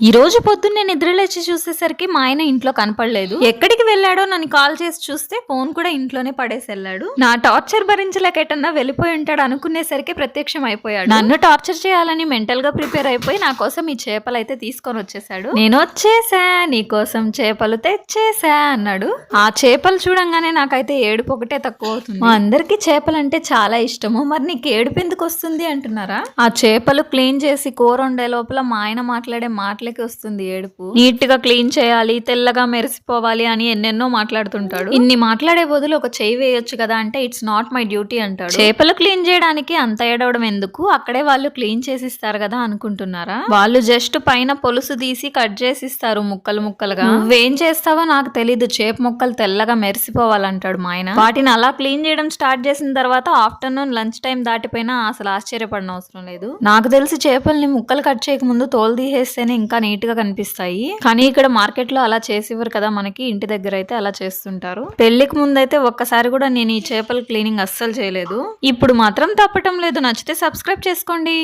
ఈ రోజు పొద్దున్నే నిద్రలేచి చూసేసరికి మా ఆయన ఇంట్లో కనపడలేదు. ఎక్కడికి వెళ్ళాడో నన్ను కాల్ చేసి చూస్తే ఫోన్ కూడా ఇంట్లోనే పడేసి వెళ్ళాడు. నా టార్చర్ భరించలేక ఎటన్నా వెళ్ళిపోయి ఉంటాడు అనుకునేసరికి ప్రత్యక్షం అయిపోయాడు. నన్ను టార్చర్ చేయాలని మెంటల్ గా ప్రిపేర్ అయిపోయి నా కోసం ఈ చేపలు అయితే తీసుకొని వచ్చేసాడు. నేను వచ్చేసా, నీ కోసం చేపలు తెచ్చేసా అన్నాడు. ఆ చేపలు చూడంగానే నాకైతే ఏడుపు ఒకటే తక్కువ అవుతుంది. మా అందరికి చేపలు అంటే చాలా ఇష్టము. మరి నీకు ఏడుపు ఎందుకు వస్తుంది అంటున్నారా? ఆ చేపలు క్లీన్ చేసి కూర వండే లోపల మా ఆయన మాట్లాడే మాటలకి వస్తుంది ఏడుపు. నీట్ గా క్లీన్ చేయాలి, తెల్లగా మెరిసిపోవాలి అని ఎన్నెన్నో మాట్లాడుతుంటాడు. ఇన్ని మాట్లాడే బదులు ఒక చెయ్యి వేయొచ్చు కదా అంటే ఇట్స్ నాట్ మై డ్యూటీ అంటాడు. చేపలు క్లీన్ చేయడానికి అంత ఏడవడం ఎందుకు, అక్కడే వాళ్ళు క్లీన్ చేసిస్తారు కదా అనుకుంటున్నారా? వాళ్ళు జస్ట్ పైన పొలుసు తీసి కట్ చేసిస్తారు ముక్కలు ముక్కలుగా. నువ్వేం చేస్తావో నాకు తెలీదు, చేప ముక్కలు తెల్లగా మెరిసిపోవాలంటాడు మా ఆయన. వాటిని అలా క్లీన్ చేయడం స్టార్ట్ చేసిన తర్వాత ఆఫ్టర్నూన్ లంచ్ టైం దాటిపోయినా అసలు ఆశ్చర్యపడిన అవసరం లేదు. నాకు తెలిసి చేపల్ని ముక్కలు కట్ చేయక ముందు తోలు తీసేస్తేనే ఇంకా నీట్ గా కనిపిస్తాయి. కానీ ఇక్కడ మార్కెట్ లో అలా చేసివ్వరు కదా మనకి, ఇంటి దగ్గర అయితే అలా చేస్తుంటారు. పెళ్లికి ముందైతే ఒక్కసారి కూడా నేను ఈ చేపల క్లీనింగ్ అస్సలు చేయలేదు. ఇప్పుడు మాత్రం తప్పటం లేదు. నచ్చితే సబ్స్క్రైబ్ చేసుకోండి.